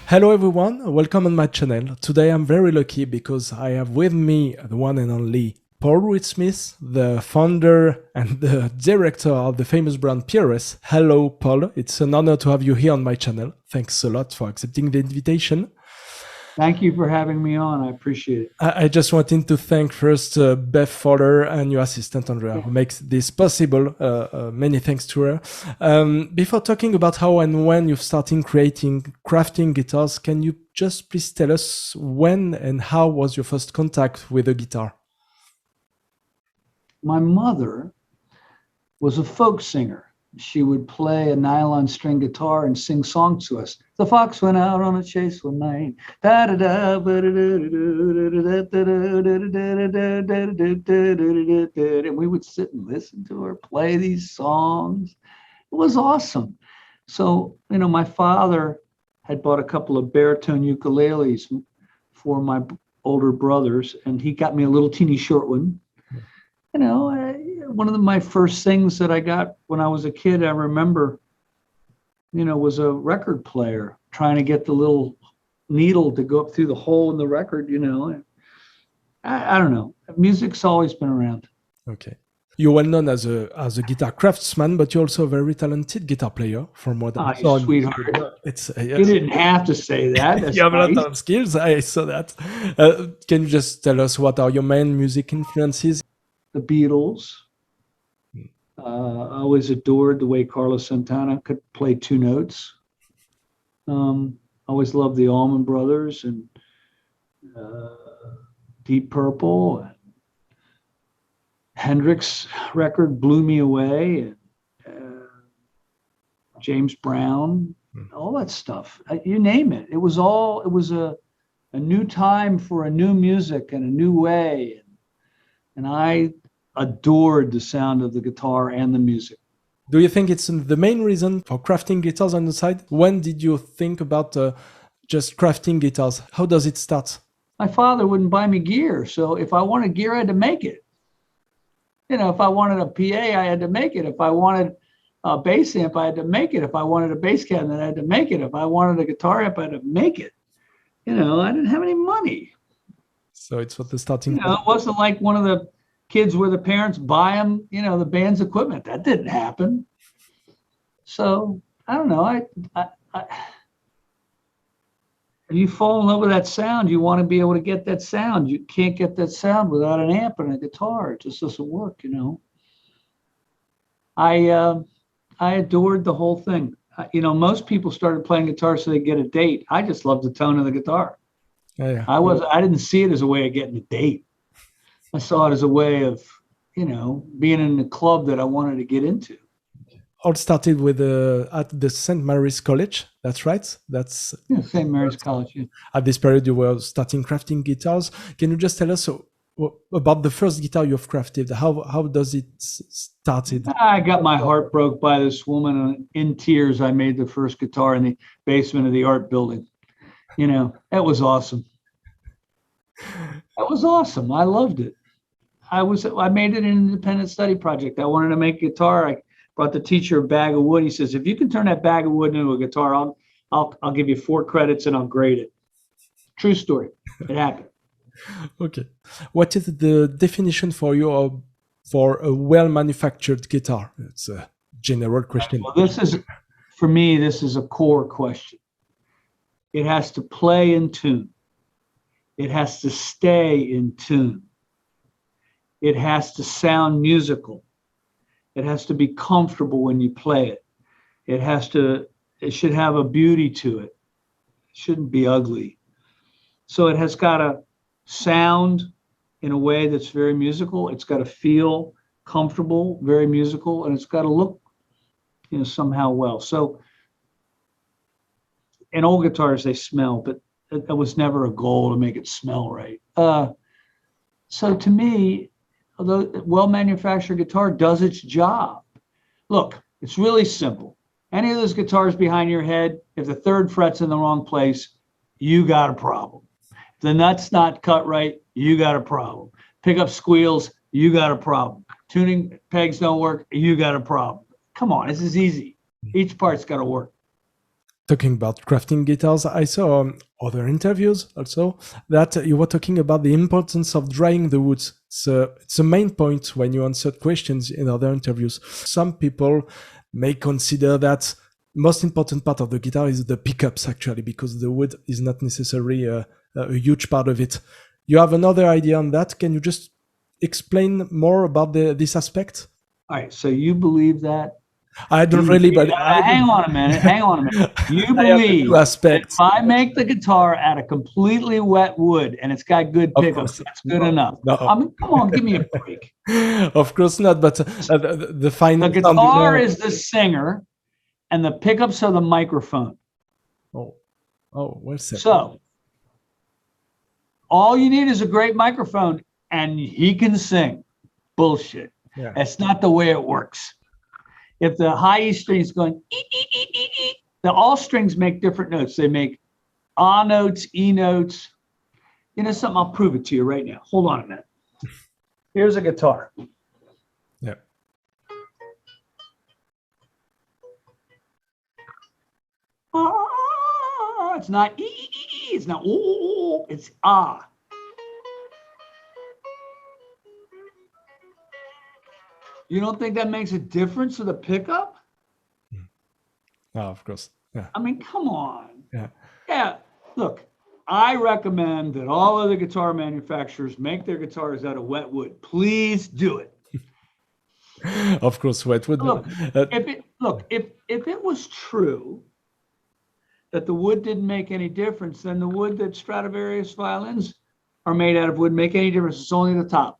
Hello everyone, welcome on my channel. Today I'm very lucky because I have with me the one and only Paul Reed-Smith, the founder and the director of the famous brand PRS. Hello Paul, it's an honor to have you here on my channel. Thanks a lot for accepting the invitation. Thank you for having me on. I appreciate it. I just wanted to thank first Beth Fowler and your assistant Andrea, who makes this possible. Many thanks to her. Before talking about how and when you've started crafting guitars, can you just please tell us when and how was your first contact with a guitar? My mother was a folk singer. She would play a nylon string guitar and sing songs to us. The fox went out on a chase one night. And we would sit and listen to her play these songs. It was awesome. So, my father had bought a couple of baritone ukuleles for my older brothers, and he got me a little teeny short one. One of my first things that I got when I was a kid, I remember, was a record player, trying to get the little needle to go up through the hole in the record, I don't know. Music's always been around. Okay. You're well known as a guitar craftsman, but you're also a very talented guitar player from what I saw. Sweetheart. Yes. You didn't have to say that. That's you have nice. A lot of skills. I saw that. Can you just tell us what are your main music influences? The Beatles. I always adored the way Carlos Santana could play two notes. Always loved the Allman Brothers and Deep Purple. And Hendrix record blew me away. And, James Brown, all that stuff. You name it. It was a new time for a new music and a new way. And I adored the sound of the guitar and the music. Do you think it's the main reason for crafting guitars on the side? When did you think about just crafting guitars? How does it start? My father wouldn't buy me gear. So if I wanted gear, I had to make it. If I wanted a PA, I had to make it. If I wanted a bass amp, I had to make it. If I wanted a bass cabinet, I had to make it. If I wanted a guitar amp, I had to make it. I didn't have any money. So it's what the starting point. It wasn't like one of the kids where the parents buy them, the band's equipment. That didn't happen. So I don't know. If you fall in love with that sound, you want to be able to get that sound. You can't get that sound without an amp and a guitar. It just doesn't work, I adored the whole thing. Most people started playing guitar so they get a date. I just loved the tone of the guitar. Yeah. I didn't see it as a way of getting a date. I saw it as a way of, being in the club that I wanted to get into. All started with at the St. Mary's College. That's right. That's St. Mary's College. Yeah. At this period, you were starting crafting guitars. Can you just tell us about the first guitar you've crafted? How does it started? I got my heart broke by this woman, and in tears, I made the first guitar in the basement of the art building. That was awesome. That was awesome. I loved it. I made it an independent study project. I wanted to make a guitar. I brought the teacher a bag of wood. He says, if you can turn that bag of wood into a guitar, I'll give you 4 credits and I'll grade it. True story. It happened. Okay. What is the definition for you for a well-manufactured guitar? It's a general question. Well, for me, this is a core question. It has to play in tune. It has to stay in tune. It has to sound musical. It has to be comfortable when you play it. It should have a beauty to it. It shouldn't be ugly. So it has got to sound in a way that's very musical. It's got to feel comfortable, very musical, and it's got to look, somehow well. So in old guitars, they smell, but it was never a goal to make it smell right. So to me, although well-manufactured guitar does its job. Look, it's really simple. Any of those guitars behind your head, if the 3rd fret's in the wrong place, you got a problem. If the nut's not cut right, you got a problem. Pickup squeals, you got a problem. Tuning pegs don't work, you got a problem. Come on, this is easy. Each part's got to work. talking about crafting guitars, I saw other interviews also that you were talking about the importance of drying the woods. So it's a main point when you answered questions in other interviews. Some people may consider that most important part of the guitar is the pickups, actually, because the wood is not necessarily a huge part of it. You have another idea on that? Can you just explain more about this aspect? All right. So you believe that? I don't really, but hang on a minute. Hang on a minute. You believe that if I make the guitar out of completely wet wood and it's got good pickups, that's good enough. No. I mean, come on, give me a break. Of course not, but the fine. The guitar is the singer, and the pickups are the microphone. Oh, well said. So all you need is a great microphone, and he can sing. Bullshit. Yeah. That's not the way it works. If the high E string is going, the all strings make different notes. They make A notes, E notes. You know something? I'll prove it to you right now. Hold on a minute. Here's a guitar. Yeah. It's not E, it's not O, it's A. You don't think that makes a difference with a pickup? Oh, of course. Yeah. I mean, come on. Yeah. Yeah. Look, I recommend that all other guitar manufacturers make their guitars out of wet wood. Please do it. Of course, wet wood. Look, if it was true that the wood didn't make any difference, then the wood that Stradivarius violins are made out of would make any difference. It's only the top.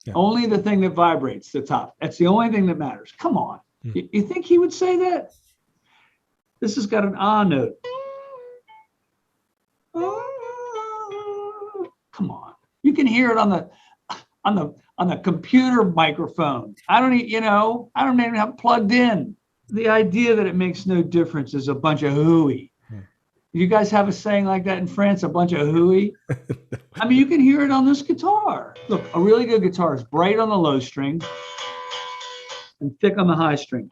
Yeah. Only the thing that vibrates, the top. That's the only thing that matters. Come on. You think he would say that? This has got an A note. Come on. You can hear it on the computer microphone. I don't even have it plugged in. The idea that it makes no difference is a bunch of hooey. You guys have a saying like that in France, a bunch of hooey? I mean, you can hear it on this guitar. Look, a really good guitar is bright on the low string and thick on the high string.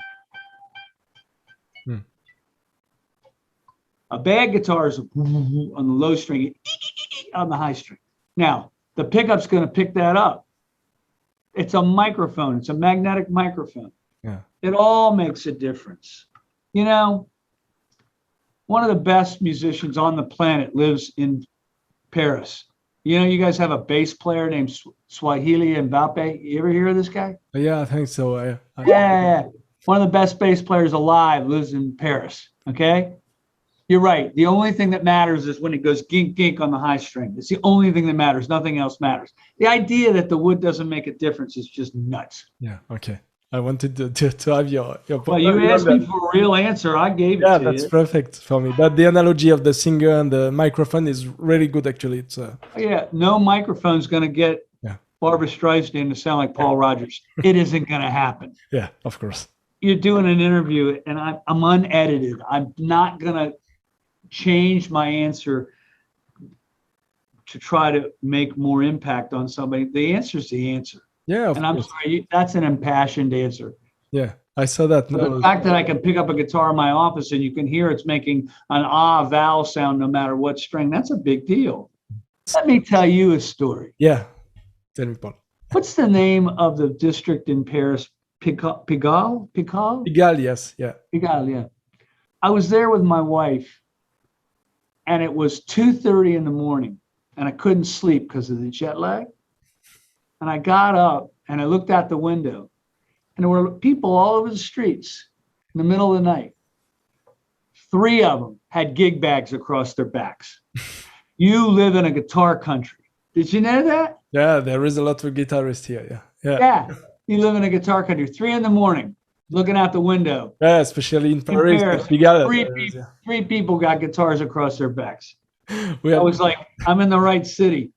A bad guitar is on the low string, on the high string. Now, the pickup's going to pick that up. It's a microphone. It's a magnetic microphone. Yeah. It all makes a difference. You know, one of the best musicians on the planet lives in Paris. You know, you guys have a bass player named Swahili Mbappe. You ever hear of this guy? Yeah, I think so. Yeah. One of the best bass players alive lives in Paris. Okay? You're right. The only thing that matters is when it goes gink, gink on the high string. It's the only thing that matters. Nothing else matters. The idea that the wood doesn't make a difference is just nuts. Yeah, okay. I wanted to have your point. Well, you asked me for a real answer. I gave it to you. Yeah, that's perfect for me. But the analogy of the singer and the microphone is really good, actually. It's yeah, no microphone's going to get Barbra Streisand to sound like Paul Rogers. It isn't going to happen. Yeah, of course. You're doing an interview, and I'm unedited. I'm not going to change my answer to try to make more impact on somebody. The answer is the answer. Yeah, and I'm sorry, that's an impassioned answer. Yeah, I saw that. The fact that I can pick up a guitar in my office and you can hear it's making an ah vowel sound no matter what string, that's a big deal. Let me tell you a story. Yeah, tell me, Paul. What's the name of the district in Paris? Pigalle? Pigalle, yes, yeah. Pigalle, yeah. I was there with my wife, and it was 2:30 in the morning, and I couldn't sleep because of the jet lag. And I got up and I looked out the window, and there were people all over the streets in the middle of the night. 3 of them had gig bags across their backs. You live in a guitar country. Did you know that? Yeah, there is a lot of guitarists here. Yeah. You live in a guitar country. 3 in the morning, looking out the window. Yeah, especially in Paris. Three people got guitars across their backs. I was like, I'm in the right city.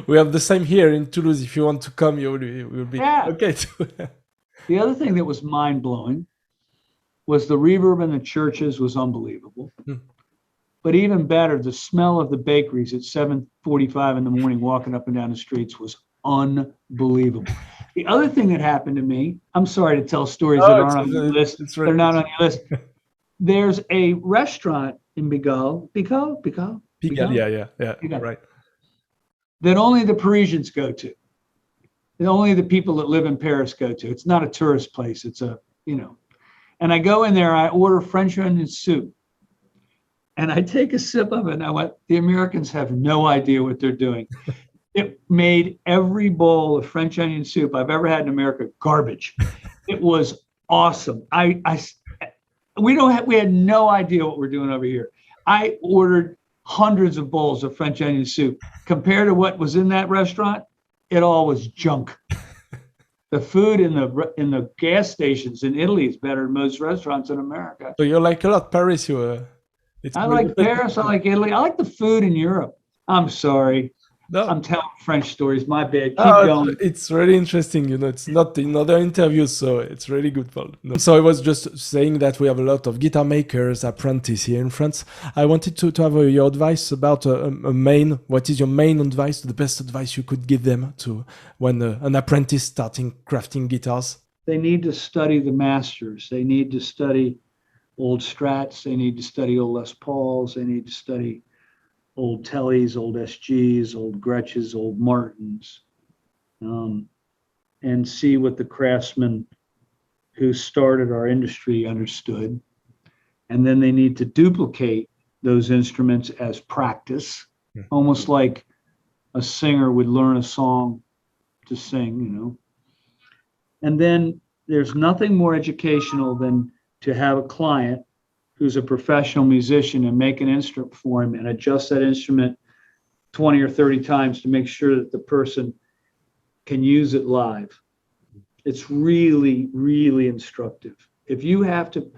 We have the same here in Toulouse. If you want to come, you will be okay too. The other thing that was mind-blowing was the reverb in the churches was unbelievable. But even better, the smell of the bakeries at 7:45 in the morning walking up and down the streets was unbelievable. The other thing that happened to me, I'm sorry to tell stories that aren't on your list. They're not on your list. there's a restaurant in Pigalle, Yeah, right. that only the Parisians go to. And only the people that live in Paris go to. It's not a tourist place. It's a, and I go in there, I order French onion soup. And I take a sip of it and I went, the Americans have no idea what they're doing. It made every bowl of French onion soup I've ever had in America garbage. It was awesome. We had no idea what we're doing over here. I ordered hundreds of bowls of French onion soup. Compared to what was in that restaurant, it all was junk. The food in the gas stations in Italy is better than most restaurants in America. So you like a lot Paris. I like Paris. I like Italy. I like the food in Europe. I'm sorry. No. I'm telling French stories. My bad. Keep going. It's really interesting. It's not in other interviews, so it's really good, Paul. No. So I was just saying that we have a lot of guitar makers, apprentices here in France. I wanted to have your advice about what is your main advice, the best advice you could give them to when an apprentice starting crafting guitars? They need to study the masters. They need to study old Strats. They need to study old Les Pauls. They need to study old Tellys, old SGs, old Gretches, old Martins, and see what the craftsmen who started our industry understood. And then they need to duplicate those instruments as practice, almost like a singer would learn a song to sing, And then there's nothing more educational than to have a client who's a professional musician and make an instrument for him and adjust that instrument 20 or 30 times to make sure that the person can use it live. It's really, really instructive. If you have to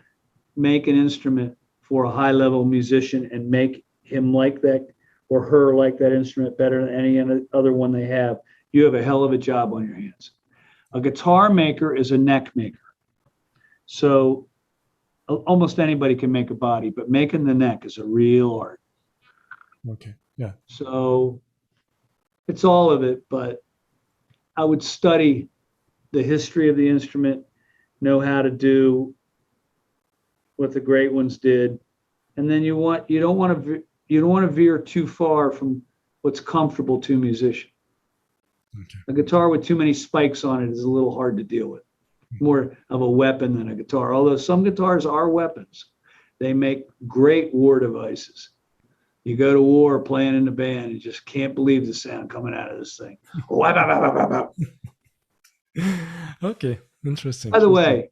make an instrument for a high-level musician and make him like that or her like that instrument better than any other one they have, you have a hell of a job on your hands. A guitar maker is a neck maker. So almost anybody can make a body, but making the neck is a real art. Okay, yeah. So it's all of it, but I would study the history of the instrument, know how to do what the great ones did, and then you don't want to veer too far from what's comfortable to a musician. Okay. A guitar with too many spikes on it is a little hard to deal with. More of a weapon than a guitar, although some guitars are weapons. They make great war devices. You go to war playing in the band and just can't believe the sound coming out of this thing. Okay, interesting. By the way,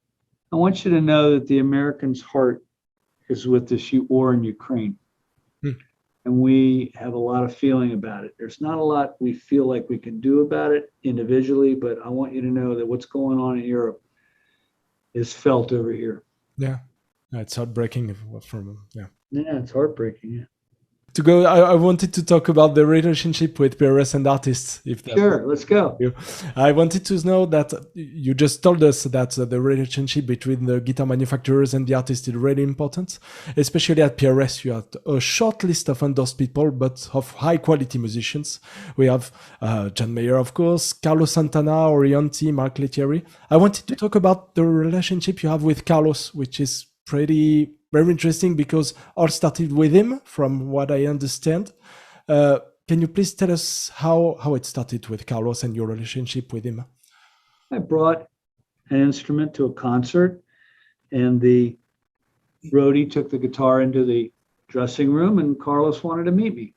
I want you to know that the Americans' heart is with this war in Ukraine. And we have a lot of feeling about it. There's not a lot we feel like we can do about it individually, but I want you to know that what's going on in Europe is felt over here. Yeah, it's heartbreaking. Yeah, it's heartbreaking. Yeah. To go, I wanted to talk about the relationship with PRS and artists. Sure, let's go. I wanted to know that you just told us that the relationship between the guitar manufacturers and the artists is really important, especially at PRS. You have a short list of endorsed people, but of high quality musicians. We have John Mayer, of course, Carlos Santana, Orianti, Mark Lettieri. I wanted to talk about the relationship you have with Carlos, which is very interesting because all started with him, from what I understand. Can you please tell us how it started with Carlos and your relationship with him? I brought an instrument to a concert, and the roadie took the guitar into the dressing room, and Carlos wanted to meet me.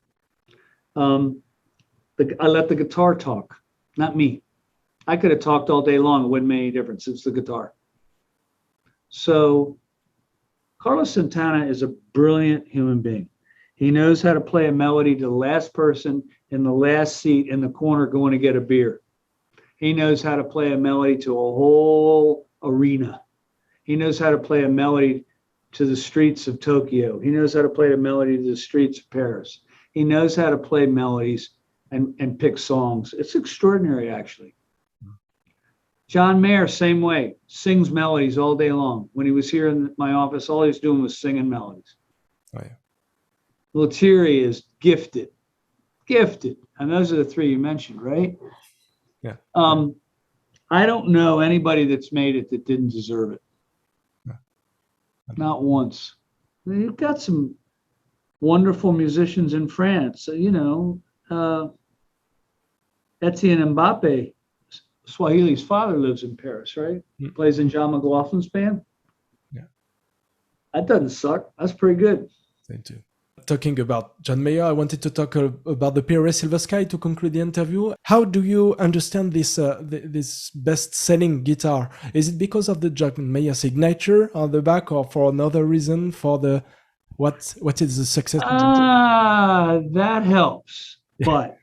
I let the guitar talk, not me. I could have talked all day long. It wouldn't make any difference. It's the guitar. So Carlos Santana is a brilliant human being. He knows how to play a melody to the last person in the last seat in the corner going to get a beer. He knows how to play a melody to a whole arena. He knows how to play a melody to the streets of Tokyo. He knows how to play a melody to the streets of Paris. He knows how to play melodies and pick songs. It's extraordinary, actually. John Mayer, same way, sings melodies all day long. When he was here in my office, all he was doing was singing melodies. Oh, yeah. Lettieri is gifted. And those are the three you mentioned, right? Yeah. I don't know anybody that's made it that didn't deserve it. No. Not once. You've got some wonderful musicians in France. You know, Etienne Mbappe, Swahili's father, lives in Paris, right? Mm. Plays in John McLaughlin's band. Yeah. That doesn't suck. That's pretty good. Same too. Talking about John Mayer, I wanted to talk about the PRS Guitars to conclude the interview. How do you understand this this best-selling guitar? Is it because of the John Mayer signature on the back, or for another reason? For the what is the success? That helps, but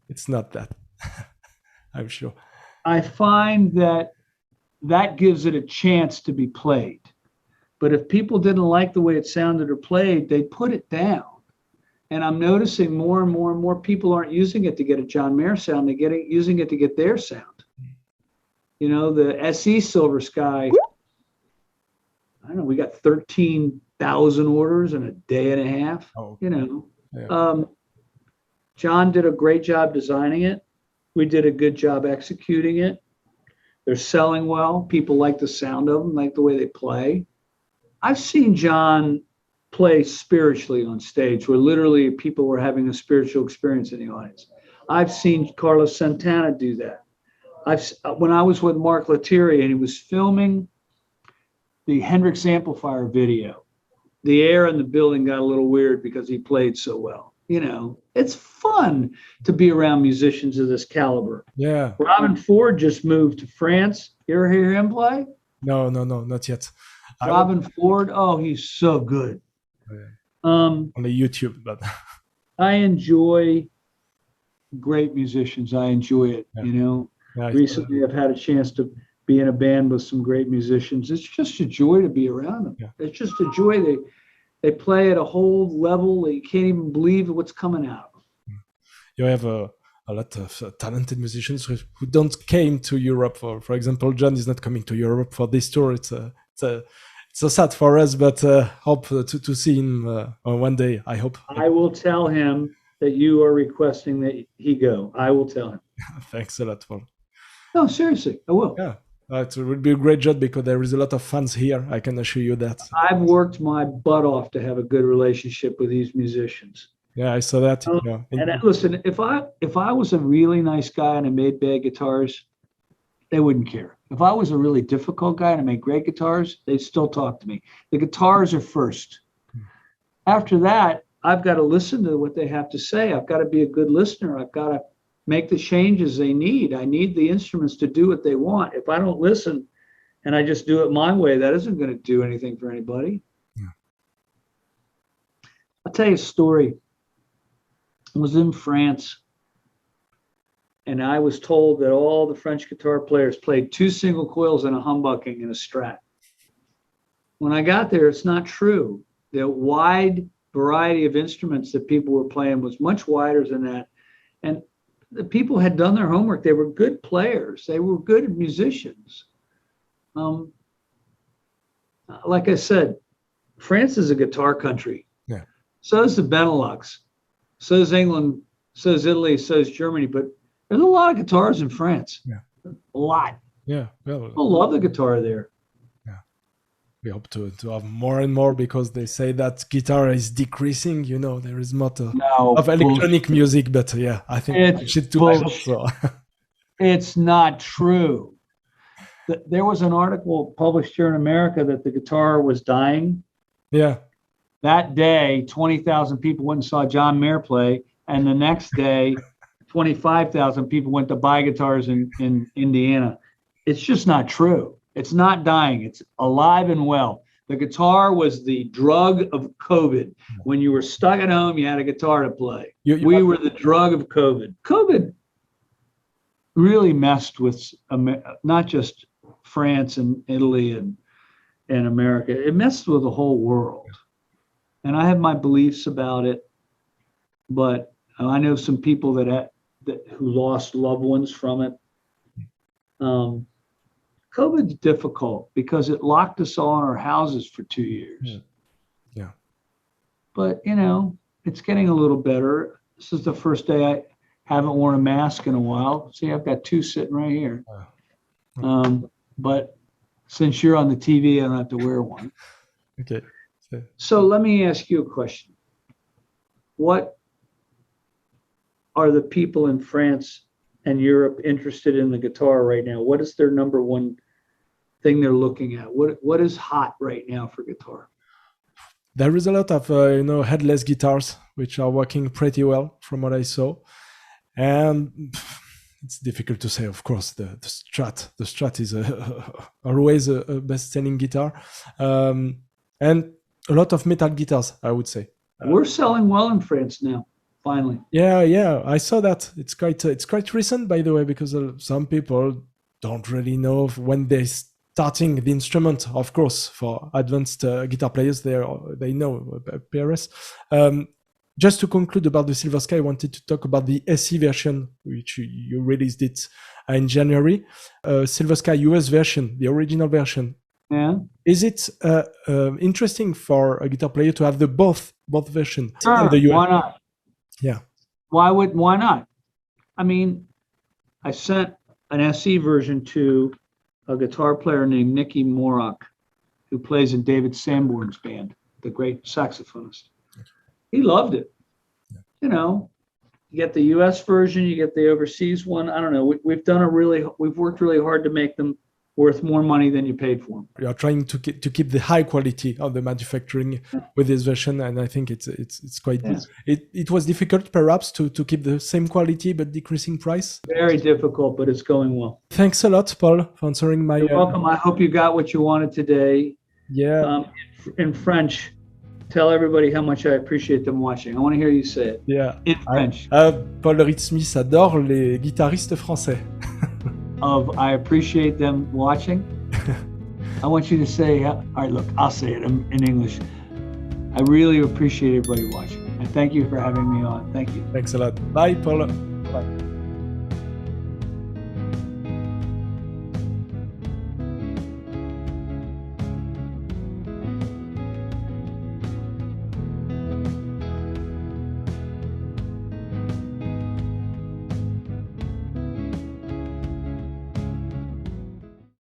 it's not that. I'm sure. I find that gives it a chance to be played. But if people didn't like the way it sounded or played, they'd put it down. And I'm noticing more and more and more people aren't using it to get a John Mayer sound. They're using it to get their sound. You know, the SE Silver Sky, I don't know, we got 13,000 orders in a day and a half. Oh. You know, Yeah. John did a great job designing it. We did a good job executing it. They're selling well. People like the sound of them, like the way they play. I've seen John play spiritually on stage, where literally people were having a spiritual experience in the audience. I've seen Carlos Santana do that. When I was with Mark Lettieri and he was filming the Hendrix Amplifier video, the air in the building got a little weird because he played so well. You know, it's fun to be around musicians of this caliber. Yeah. Robin Ford just moved to France. You ever hear him play? No, not yet. Robin Ford, oh, he's so good. Yeah. On the YouTube, but I enjoy great musicians. I enjoy it. Yeah. You know, yeah, recently I've had a chance to be in a band with some great musicians. It's just a joy to be around them. Yeah. It's just a joy. They play at a whole level that you can't even believe what's coming out. You have a lot of talented musicians who don't came to Europe. For example, John is not coming to Europe for this tour. It's so sad for us, but hope to see him one day. I hope. I will tell him that you are requesting that he go. I will tell him. Thanks a lot for. No, seriously, I will. Yeah, it will be a great job because there is a lot of fans here. I can assure you that. I've worked my butt off to have a good relationship with these musicians. Yeah, I saw that. Yeah. And listen, if I was a really nice guy and I made bad guitars, they wouldn't care. If I was a really difficult guy and I made great guitars, they'd still talk to me. The guitars are first. After that, I've got to listen to what they have to say. I've got to be a good listener. I've got to make the changes they need. I need the instruments to do what they want. If I don't listen and I just do it my way, that isn't going to do anything for anybody. Yeah. I'll tell you a story. I was in France, and I was told that all the French guitar players played 2 single coils and a humbucking and a Strat. When I got there, it's not true. The wide variety of instruments that people were playing was much wider than that. And the people had done their homework. They were good players. They were good musicians. Like I said, France is a guitar country. Yeah. So is the Benelux. So is England. So is Italy. So is Germany. But there's a lot of guitars in France. Yeah. A lot. Yeah. Well, People love the guitar there. Yeah. We hope to have more and more because they say that guitar is decreasing. You know, there is more of electronic music, but yeah, I think we should do. I hope so. It's not true. There was an article published here in America that the guitar was dying. Yeah. That day, 20,000 people went and saw John Mayer play, and the next day, 25,000 people went to buy guitars in Indiana. It's just not true. It's not dying. It's alive and well. The guitar was the drug of COVID. When you were stuck at home, you had a guitar to play. We were the drug of COVID. COVID really messed with not just France and Italy and America. It messed with the whole world. And I have my beliefs about it, but I know some people who lost loved ones from it. COVID's difficult because it locked us all in our houses for 2 years. Yeah. But, you know, it's getting a little better. This is the first day I haven't worn a mask in a while. See, I've got 2 sitting right here. But since you're on the TV, I don't have to wear one. Okay. So let me ask you a question. What are the people in France and Europe interested in the guitar right now? What is their number one thing they're looking at? What is hot right now for guitar? There is a lot of headless guitars which are working pretty well from what I saw, and it's difficult to say. Of course, the Strat is always a best-selling guitar, and a lot of metal guitars, I would say. We're selling well in France now. Finally. Yeah, I saw that. It's quite recent, by the way, because some people don't really know when they're starting the instrument. Of course, for advanced guitar players, they know PRS. Just to conclude about the Silver Sky, I wanted to talk about the SE version, which you released it in January. Silver Sky US version, the original version. Yeah. Is it interesting for a guitar player to have the both versions? Sure. Why not? Yeah. Why not? I mean, I sent an SE version to a guitar player named Nicky Morok, who plays in David Sanborn's band, the great saxophonist. He loved it. Yeah. You get the US version, you get the overseas one. I don't know. We've worked really hard to make them worth more money than you paid for them. We are trying to keep the high quality of the manufacturing with this version, and I think it's quite good. It was difficult perhaps to keep the same quality but decreasing price. Very difficult, but it's going well. Thanks a lot, Paul, for answering my. You're welcome. I hope you got what you wanted today. Yeah. In French, tell everybody how much I appreciate them watching. I want to hear you say it. Yeah. In French. Paul Reed-Smith adore les guitaristes français. I appreciate them watching. I want you to say, all right, look, I'll say it in English. I really appreciate everybody watching. And thank you for having me on. Thank you. Thanks a lot. Bye, Paul. Bye.